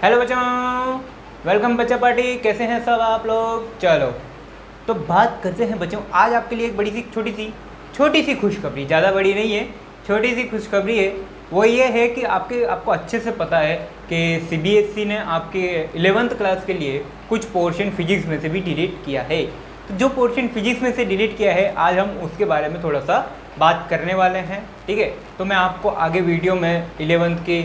Hello बच्चों, welcome बच्चा party. कैसे हैं सब आप लोग। चलो तो बात करते हैं बच्चों, आज आपके लिए एक बड़ी सी छोटी सी खुशखबरी, ज़्यादा बड़ी नहीं है, छोटी सी खुशखबरी है। वो ये है कि आपको अच्छे से पता है कि सीबीएसई ने आपके 11th क्लास के लिए कुछ पोर्शन फिजिक्स में से भी डिलीट किया है। तो जो पोर्शन फिजिक्स में से डिलीट किया है, आज हम उसके बारे में थोड़ा सा बात करने वाले हैं। ठीक है, तो मैं आपको आगे वीडियो में 11th की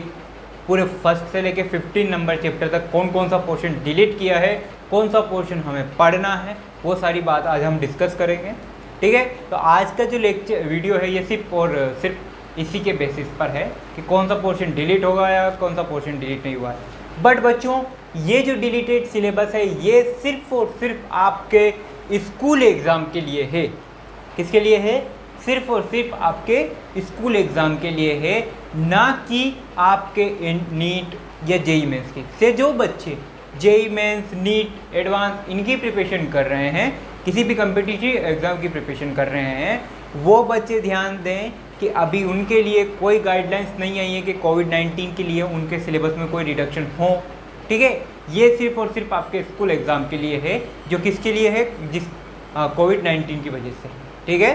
पूरे फर्स्ट से लेके 15 नंबर चैप्टर तक कौन कौन सा पोर्शन डिलीट किया है, कौन सा पोर्शन हमें पढ़ना है, वो सारी बात आज हम डिस्कस करेंगे। ठीक है, तो आज का जो लेक्चर वीडियो है ये सिर्फ इसी के बेसिस पर है कि कौन सा पोर्शन डिलीट होगा या कौन सा पोर्शन डिलीट नहीं हुआ है। बट बच्चों, ये जो डिलीटेड सिलेबस है ये सिर्फ और सिर्फ आपके स्कूल एग्ज़ाम के लिए है। किसके लिए है? सिर्फ और सिर्फ आपके स्कूल एग्ज़ाम के लिए है, ना कि आपके नीट या जेई मेंस के। से जो बच्चे जेई मेंस, नीट, एडवांस इनकी प्रिपरेशन कर रहे हैं, किसी भी कम्पिटिटिव एग्ज़ाम की प्रिपरेशन कर रहे हैं, वो बच्चे ध्यान दें कि अभी उनके लिए कोई गाइडलाइंस नहीं आई है कि कोविड-19 के लिए उनके सिलेबस में कोई रिडक्शन हो। ठीक है, ये सिर्फ और सिर्फ आपके स्कूल एग्ज़ाम के लिए है, जो किसके लिए है? कोविड-19 की वजह से। ठीक है,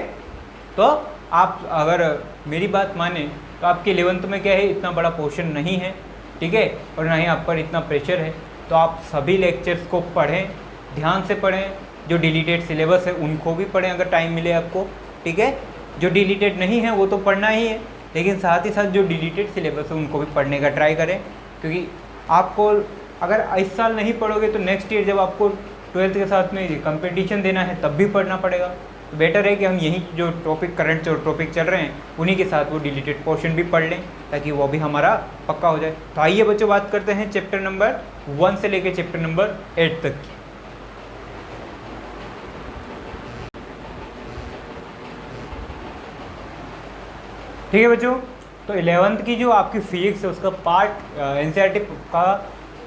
तो आप अगर मेरी बात माने तो आपके 11th में क्या है, इतना बड़ा पोर्शन नहीं है। ठीक है, और ना ही आप पर इतना प्रेशर है। तो आप सभी लेक्चर्स को पढ़ें, ध्यान से पढ़ें। जो डिलीटेड सिलेबस है उनको भी पढ़ें अगर टाइम मिले आपको। ठीक है, जो डिलीटेड नहीं है वो तो पढ़ना ही है, लेकिन साथ ही साथ जो डिलीटेड सिलेबस है उनको भी पढ़ने का ट्राई करें। क्योंकि आपको अगर इस साल नहीं पढ़ोगे तो नेक्स्ट ईयर जब आपको 12th के साथ में कंपटीशन देना है तब भी पढ़ना पड़ेगा। तो बेटर है कि हम यही जो करंट जो टॉपिक चल रहे हैं उन्हीं के साथ वो डिलीटेड पोर्शन भी पढ़ लें, ताकि वो भी हमारा पक्का हो जाए। तो आइए बच्चों, बात करते हैं चैप्टर नंबर 1 से लेकर चैप्टर नंबर 8 तक की। ठीक है बच्चों, तो 11th की जो आपकी फिजिक्स है उसका पार्ट एनसीईआरटी का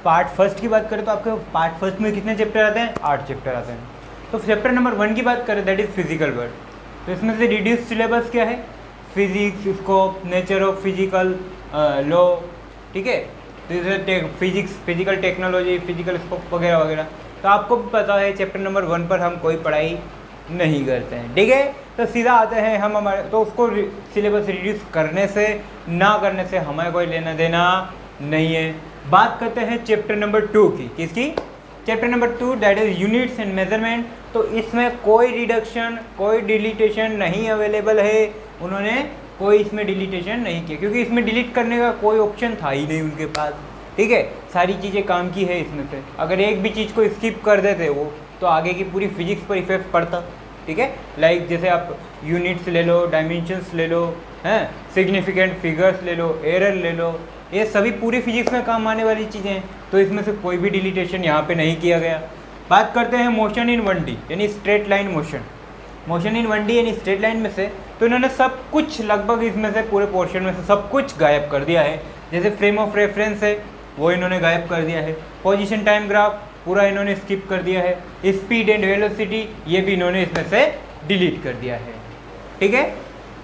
पार्ट फर्स्ट की बात करें तो आपके पार्ट फर्स्ट में कितने चैप्टर आते हैं? 8 चैप्टर आते हैं। तो चैप्टर नंबर 1 की बात करें, दैट इज़ फिजिकल वर्ड। तो इसमें से रिड्यूस सिलेबस क्या है? Physics, scope, nature of physical law. ठीक है, तो इसे physics, physical technology, physical scope वगैरह वगैरह। तो आपको भी पता है चैप्टर नंबर 1 पर हम कोई पढ़ाई नहीं करते हैं। ठीक है, तो सीधा आते हैं हम हमारे, तो उसको सिलेबस रिड्यूस करने से ना करने से हमें कोई लेना देना नहीं है। बात करते हैं चैप्टर नंबर 2 की। किसकी? Chapter number 2, that is units and measurement. तो इसमें कोई रिडक्शन, कोई डिलीटेशन नहीं अवेलेबल है। उन्होंने कोई इसमें डिलीटेशन नहीं किया, क्योंकि इसमें डिलीट करने का कोई ऑप्शन था ही नहीं उनके पास। ठीक है, सारी चीज़ें काम की है इसमें से। अगर एक भी चीज़ को स्किप कर देते वो, तो आगे की पूरी फिजिक्स पर इफेक्ट पड़ता। ठीक है, लाइक जैसे आप यूनिट्स ले लो, डायमेंशंस ले लो, हैं, सिग्निफिकेंट फिगर्स ले लो, एरर ले लो, ये सभी पूरी फिजिक्स में काम आने वाली चीज़ें हैं। तो इसमें से कोई भी डिलीटेशन यहाँ पे नहीं किया गया। बात करते हैं मोशन इन 1D यानी straight line motion. Motion in 1D यानी स्ट्रेट लाइन में से तो इन्होंने सब कुछ, लगभग इसमें से पूरे पोर्शन में से सब कुछ गायब कर दिया है। जैसे फ्रेम ऑफ रेफरेंस है वो इन्होंने गायब कर दिया है। पोजीशन टाइम ग्राफ पूरा इन्होंने स्किप कर दिया है। स्पीड एंड वेलोसिटी ये भी इन्होंने इसमें से डिलीट कर दिया है। ठीक है,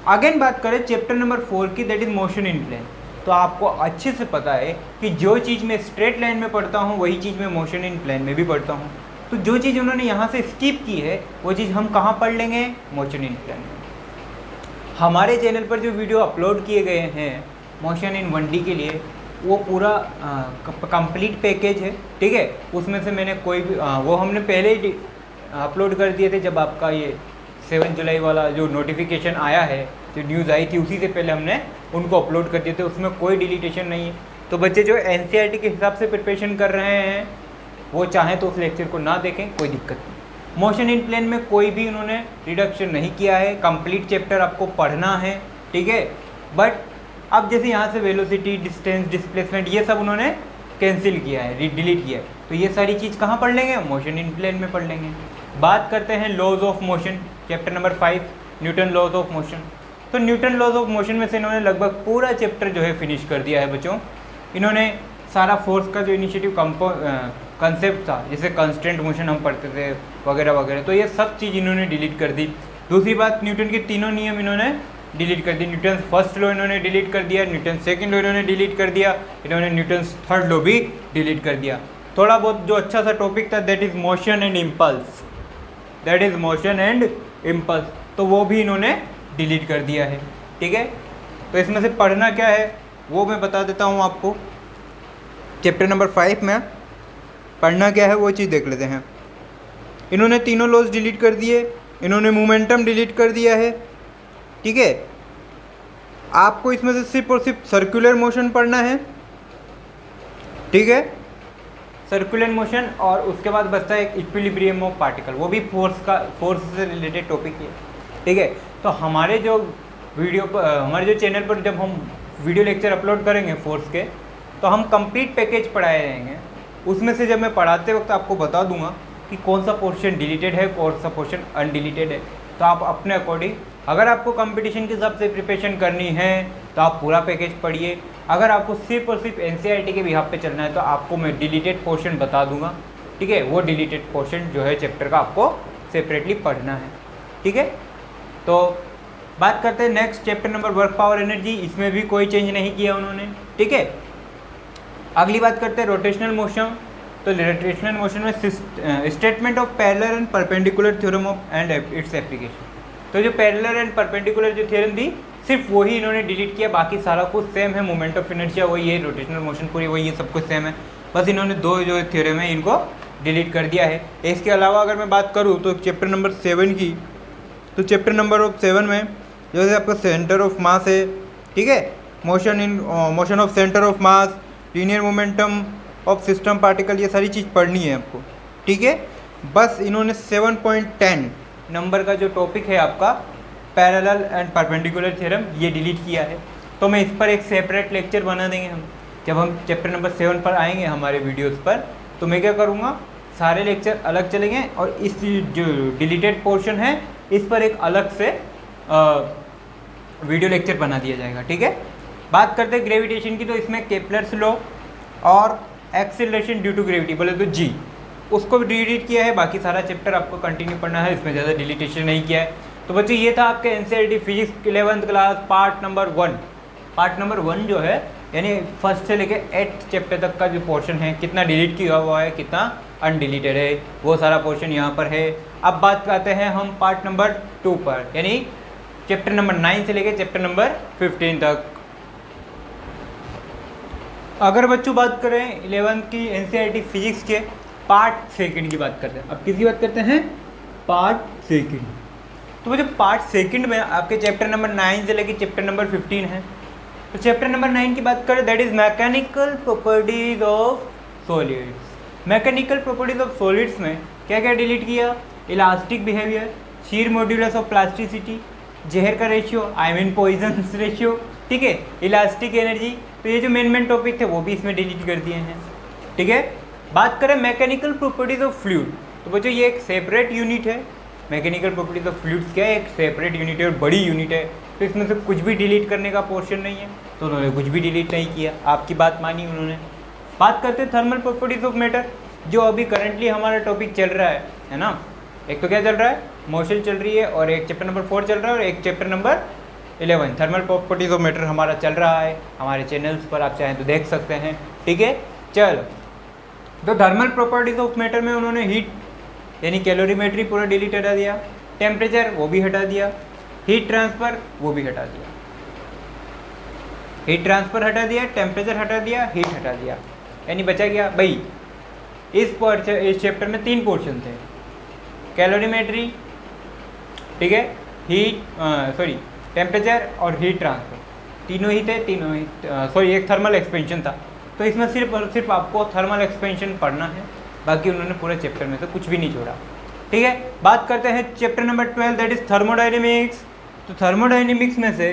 अगेन बात करें चैप्टर नंबर 4 की, that is motion in plane. तो आपको अच्छे से पता है कि जो चीज़ मैं स्ट्रेट लाइन में पढ़ता हूँ वही चीज़ मैं मोशन इन प्लेन में भी पढ़ता हूँ। तो जो चीज़ उन्होंने यहाँ से स्किप की है वो चीज़ हम कहाँ पढ़ लेंगे? मोशन इन प्लेन में। हमारे चैनल पर जो वीडियो अपलोड किए गए हैं मोशन इन 1D के लिए, वो पूरा कंप्लीट पैकेज है। ठीक है, उसमें से मैंने कोई भी वो हमने पहले ही अपलोड कर दिए थे। जब आपका ये 7 जुलाई वाला जो नोटिफिकेशन आया है, जो न्यूज़ आई थी, उसी से पहले हमने उनको अपलोड कर दिए थे। उसमें कोई डिलीटेशन नहीं है। तो बच्चे जो एनसीईआरटी के हिसाब से प्रिपरेशन कर रहे हैं वो चाहें तो उस लेक्चर को ना देखें, कोई दिक्कत नहीं। मोशन इन प्लेन में कोई भी उन्होंने रिडक्शन नहीं किया है। कंप्लीट चैप्टर आपको पढ़ना है। ठीक है, बट अब जैसे यहाँ से वेलोसिटी, डिस्टेंस, डिस्प्लेसमेंट ये सब उन्होंने कैंसिल किया है, डिलीट किया है। तो ये सारी चीज़ कहाँ पढ़ लेंगे? मोशन इन प्लेन में पढ़ लेंगे। बात करते हैं laws of motion, chapter number 5, Newton laws of motion. तो न्यूटन लॉज ऑफ मोशन में से इन्होंने लगभग पूरा चैप्टर जो है फिनिश कर दिया है बच्चों। इन्होंने सारा फोर्स का जो इनिशिएटिव कंसेप्ट था, जैसे कंस्टेंट मोशन हम पढ़ते थे वगैरह वगैरह, तो ये सब चीज़ इन्होंने डिलीट कर दी। दूसरी बात, न्यूटन के तीनों नियम इन्होंने डिलीट कर दी। न्यूटन फर्स्ट लॉ इन्होंने डिलीट कर दिया, न्यूटन सेकंड लॉ इन्होंने डिलीट कर दिया, इन्होंने न्यूटन थर्ड लॉ भी डिलीट कर दिया। थोड़ा बहुत जो अच्छा सा टॉपिक था that is motion and impulse, that is motion and impulse, तो वो भी इन्होंने डिलीट कर दिया है। ठीक है, तो इसमें से पढ़ना क्या है वो मैं बता देता हूँ आपको। चैप्टर नंबर 5 में पढ़ना क्या है वो चीज़ देख लेते हैं। इन्होंने तीनों लॉज डिलीट कर दिए, इन्होंने मोमेंटम डिलीट कर दिया है। ठीक है, आपको इसमें से सिर्फ और सिर्फ सर्कुलर मोशन पढ़ना है। ठीक है, सर्कुलर मोशन, और उसके बाद बचता है एक इक्विलिब्रियम ऑफ पार्टिकल, वो भी फोर्स से रिलेटेड टॉपिक है। ठीक है, तो हमारे जो वीडियो पर, हमारे जो चैनल पर जब हम वीडियो लेक्चर अपलोड करेंगे फोर्स के, तो हम कंप्लीट पैकेज पढ़ाए रहेंगे। उसमें से जब मैं पढ़ाते वक्त आपको बता दूंगा कि कौन सा पोर्शन डिलीटेड है, कौन सा पोर्शन अनडिलीटेड है, तो आप अपने अकॉर्डिंग, अगर आपको कंपटीशन के हिसाब से प्रिपरेशन करनी है तो आप पूरा पैकेज पढ़िए। अगर आपको सिर्फ और सिर्फ एनसीईआरटी के बिहाफ पे चलना है तो आपको मैं डिलीटेड पोर्शन बता दूंगा। ठीक है, वो डिलीटेड पोर्शन जो है चैप्टर का आपको सेपरेटली पढ़ना है। ठीक है, तो बात करते हैं next chapter number work power energy. इसमें भी कोई चेंज नहीं किया उन्होंने। ठीक है, अगली बात करते हैं रोटेशनल मोशन। तो रोटेशनल मोशन में statement of parallel and perpendicular theorem of and its application. तो जो पैरेलल एंड परपेंडिकुलर जो थ्योरम थी सिर्फ वही इन्होंने डिलीट किया, बाकी सारा कुछ सेम है। मोमेंट ऑफ इनर्शिया वही है, रोटेशनल मोशन पूरी वही है, सब कुछ सेम है, बस इन्होंने दो जो थ्योरम है इनको डिलीट कर दिया है। इसके अलावा अगर मैं बात करूँ तो चैप्टर नंबर 7 की, तो चैप्टर नंबर 7 में जैसे आपका सेंटर ऑफ मास है। ठीक है, motion of centre of mass, linear momentum of system particle, ये सारी चीज़ पढ़नी है आपको। ठीक है, बस इन्होंने 7.10 नंबर का जो टॉपिक है आपका पैरेलल एंड परपेंडिकुलर थ्योरम, ये डिलीट किया है। तो मैं इस पर एक सेपरेट लेक्चर बना देंगे हम, जब हम चैप्टर नंबर 7 पर आएंगे हमारे वीडियोस पर, तो मैं क्या करूँगा, सारे लेक्चर अलग चलेंगे और इस जो डिलीटेड पोर्शन है इस पर एक अलग से वीडियो लेक्चर बना दिया जाएगा। ठीक है, बात करते हैं ग्रेविटेशन की, तो इसमें केपलर्स लॉ और एक्सेलरेशन ड्यू टू ग्रेविटी बोले तो जी, उसको भी डिलीट किया है। बाकी सारा चैप्टर आपको कंटिन्यू पढ़ना है, इसमें ज़्यादा डिलीटेशन नहीं किया है। तो बच्चों ये था आपके NCERT physics 11th class part number 1। Part number 1 जो है यानी फर्स्ट से लेके 8th चैप्टर तक का जो पोर्शन है, कितना डिलीट किया हुआ है, कितना अनडिलीटेड है, वो सारा पोर्शन यहाँ पर है। अब बात करते हैं हम पार्ट नंबर 2 पर, यानी चैप्टर नंबर 9 से लेके चैप्टर नंबर 15 तक। अगर बच्चों बात करें 11th की एनसीईआरटी फिजिक्स के पार्ट 2 की बात करते हैं। अब किसकी बात करते हैं, पार्ट 2। तो जो पार्ट 2 में आपके चैप्टर नंबर 9 से लेके चैप्टर नंबर 15 है। तो चैप्टर नंबर 9 की बात करें, that is mechanical properties of solids. Mechanical properties of solids में क्या क्या डिलीट किया, elastic behaviour, shear modulus of plasticity, जहर का ratio I mean Poisson ratio, ठीक है, इलास्टिक एनर्जी। तो ये जो मेन टॉपिक थे वो भी इसमें डिलीट कर दिए हैं। ठीक है, बात करें मैकेनिकल प्रॉपर्टीज ऑफ फ्लूइड, तो बच्चों ये एक सेपरेट यूनिट है। मैकेनिकल प्रॉपर्टीज ऑफ फ्लूइड्स क्या है, एक सेपरेट यूनिट है और बड़ी यूनिट है, तो इसमें से कुछ भी डिलीट करने का पोर्शन नहीं है, तो उन्होंने कुछ भी डिलीट नहीं किया, आपकी बात मानी उन्होंने। बात करते हैं थर्मल प्रॉपर्टीज ऑफ मैटर, जो अभी करंटली हमारा टॉपिक चल रहा है ना। एक तो क्या चल रहा है, मोशन चल रही है, और एक चैप्टर नंबर 4 चल रहा है, और एक chapter number 11 thermal properties of matter हमारा चल रहा है। हमारे चैनल्स पर आप चाहें तो देख सकते हैं। ठीक है, चलो, तो थर्मल प्रॉपर्टीज ऑफ मैटर में उन्होंने हीट यानी कैलोरीमेट्री पूरा डिलीट हटा दिया, टेम्परेचर वो भी हटा दिया, हीट ट्रांसफ़र वो भी हटा दिया, हीट ट्रांसफ़र हटा दिया, टेम्परेचर हटा दिया, हीट हटा दिया, यानी बचा गया भाई इस चैप्टर में 3 पोर्शन थे, कैलोरीमेट्री, ठीक है, टेम्परेचर और हीट ट्रांसफ़र, तीनों ही थे, एक थर्मल एक्सपेंशन था। तो इसमें सिर्फ और सिर्फ आपको थर्मल एक्सपेंशन पढ़ना है, बाकी उन्होंने पूरे चैप्टर में से कुछ भी नहीं छोड़ा। ठीक है, बात करते हैं chapter number 12 that is thermodynamics. तो थर्मोडायनेमिक्स में से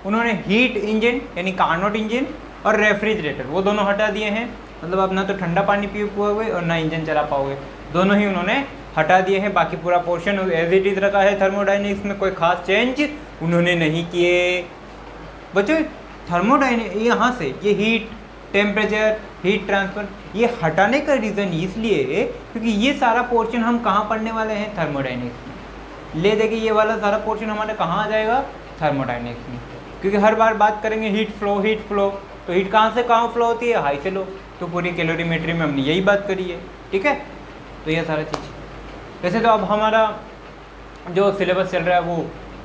उन्होंने हीट इंजन यानी कार्नोट इंजन और रेफ्रिजरेटर वो दोनों हटा दिए हैं, मतलब आप ना तो ठंडा पानी पी पाओगे और ना इंजन चला पाओगे, दोनों ही उन्होंने हटा दिए हैं। बाकी पूरा पोर्शन एज इट इज़ रखा है। थर्मोडायनेमिक्स में कोई खास चेंज उन्होंने नहीं किए। बच्चों यहाँ से ये हीट, टेम्परेचर, हीट ट्रांसफ़र ये हटाने का रीज़न इसलिए क्योंकि ये सारा पोर्शन हम कहाँ पढ़ने वाले हैं, थर्मोडायनेमिक्स में। ले देखिए ये वाला सारा पोर्शन हमारा कहाँ आ जाएगा, थर्मोडायनेमिक्स में, क्योंकि हर बार बात करेंगे हीट फ्लो, तो हीट कहाँ से कहाँ फ्लो होती है, हाई से लो, तो पूरी कैलोरीमेट्री में हमने यही बात करी है, ठीक है। तो ये सारा चीज़ वैसे तो अब हमारा जो सिलेबस चल रहा है वो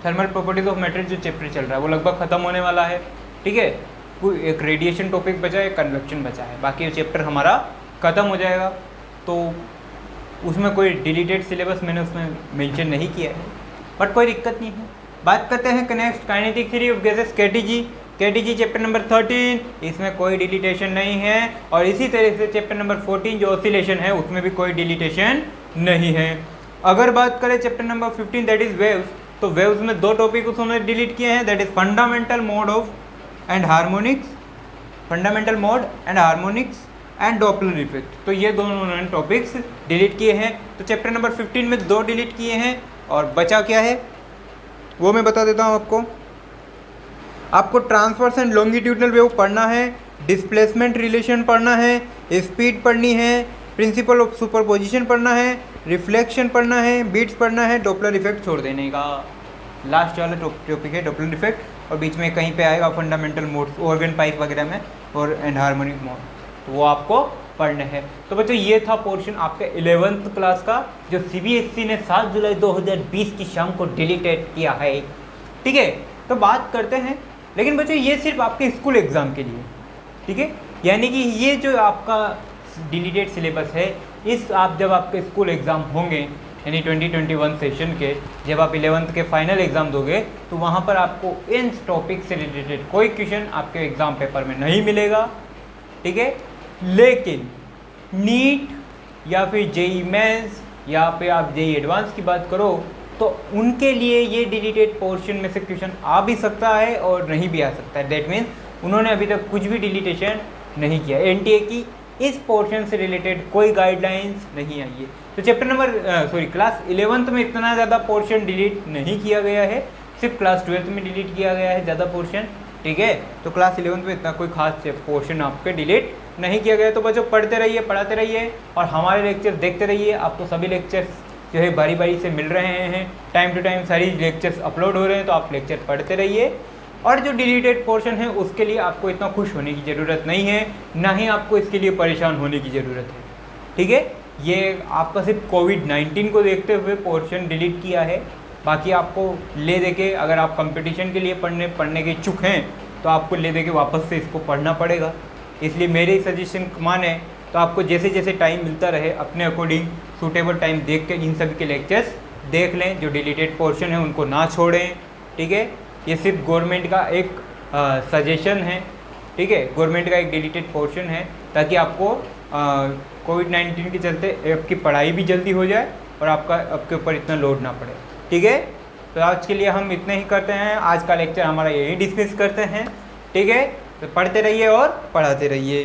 थर्मल प्रॉपर्टीज ऑफ मैटर जो चैप्टर चल रहा है वो लगभग ख़त्म होने वाला है, ठीक है। कोई एक रेडिएशन टॉपिक बचा है, कन्वेक्शन बचा है, बाकी ये चैप्टर हमारा ख़त्म हो जाएगा। तो उसमें कोई डिलीटेड सिलेबस मैंने उसमें मेंशन नहीं किया है, बट कोई दिक्कत नहीं है। बात करते हैं next kinetic theory of gases KTG chapter number 13, इसमें कोई डिलीटेशन नहीं है। और इसी तरह से चैप्टर नंबर 14 जो ऑसिलेशन है उसमें भी कोई डिलीटेशन नहीं है। अगर बात करें chapter number 15 that is waves, तो वेव्स में 2 टॉपिक उन्होंने डिलीट किए हैं, that is fundamental mode and harmonics and Doppler effect. तो ये दोनों उन्होंने टॉपिक्स डिलीट किए हैं। तो चैप्टर नंबर 15 में 2 डिलीट किए हैं, और बचा क्या है वो मैं बता देता हूँ आपको ट्रांसवर्स एंड लॉन्गिट्यूडनल वेव पढ़ना है, डिस्प्लेसमेंट रिलेशन पढ़ना है, स्पीड पढ़नी है, प्रिंसिपल ऑफ सुपरपोजिशन पढ़ना है, रिफ्लेक्शन पढ़ना है, बीट्स पढ़ना है, डॉपलर इफेक्ट छोड़ देने का। लास्ट वाला टॉपिक है डॉपलर इफेक्ट, और बीच में कहीं पे आएगा फंडामेंटल मोड ऑर्गन पाइप वगैरह में और एंड हार्मोनिक मोड, तो वो आपको पढ़ने हैं। तो बच्चों ये था पोर्शन आपके 11th क्लास का जो CBSE ने 7 जुलाई 2020 की शाम को डिलीटेड किया है, ठीक है। तो बात करते हैं, लेकिन बच्चों ये सिर्फ आपके स्कूल एग्ज़ाम के लिए, ठीक है, यानी कि ये जो आपका डिलीटेड सिलेबस है इस आप जब आपके स्कूल एग्ज़ाम होंगे यानी 2021 सेशन के, जब आप 11th के फाइनल एग्ज़ाम दोगे तो वहाँ पर आपको इन टॉपिक से रिलेटेड कोई क्वेश्चन आपके एग्ज़ाम पेपर में नहीं मिलेगा, ठीक है। लेकिन नीट या फिर JEE मेंस या फिर आप JEE एडवांस की बात करो तो उनके लिए ये डिलीटेड पोर्शन में से क्वेश्चन आ भी सकता है और नहीं भी आ सकता है। दैट मीन्स उन्होंने अभी तक कुछ भी डिलीटेशन नहीं किया। NTA की इस पोर्शन से रिलेटेड कोई गाइडलाइंस नहीं आई है। तो चैप्टर नंबर क्लास 11th में इतना ज़्यादा पोर्शन डिलीट नहीं किया गया है, सिर्फ क्लास 12th में डिलीट किया गया है ज़्यादा पोर्शन, ठीक है। तो क्लास 11th में इतना कोई खास पोर्शन आपके डिलीट नहीं किया गया। तो बच्चों पढ़ते रहिए, पढ़ाते रहिए और हमारे लेक्चर देखते रहिए। आपको सभी लेक्चर्स जो है बारी बारी से मिल रहे हैं, टाइम टू टाइम सारी लेक्चर्स अपलोड हो रहे हैं, तो आप लेक्चर पढ़ते रहिए। और जो डिलीटेड पोर्शन है उसके लिए आपको इतना खुश होने की ज़रूरत नहीं है, ना ही आपको इसके लिए परेशान होने की ज़रूरत है, ठीक है। ये आपका सिर्फ कोविड-19 को देखते हुए पोर्शन डिलीट किया है, बाकी आपको ले दे के अगर आप कंपटीशन के लिए पढ़ने के इच्छुक हैं तो आपको ले दे के वापस से इसको पढ़ना पड़ेगा। इसलिए मेरे सजेशन माने तो आपको जैसे जैसे टाइम मिलता रहे अपने अकॉर्डिंग सूटेबल टाइम देख के इन सभी के लेक्चर्स देख लें। जो डिलीटेड पोर्शन है उनको ना छोड़ें, ठीक है। ये सिर्फ गवर्नमेंट का एक सजेशन है, ठीक है, गवर्नमेंट का एक डिलीटेड पोर्शन है ताकि आपको कोविड-19 के चलते आपकी पढ़ाई भी जल्दी हो जाए और आपके ऊपर इतना लोड ना पड़े, ठीक है। तो आज के लिए हम इतने ही करते हैं, आज का लेक्चर हमारा यही डिस्कस करते हैं, ठीक है। तो पढ़ते रहिए और पढ़ाते रहिए।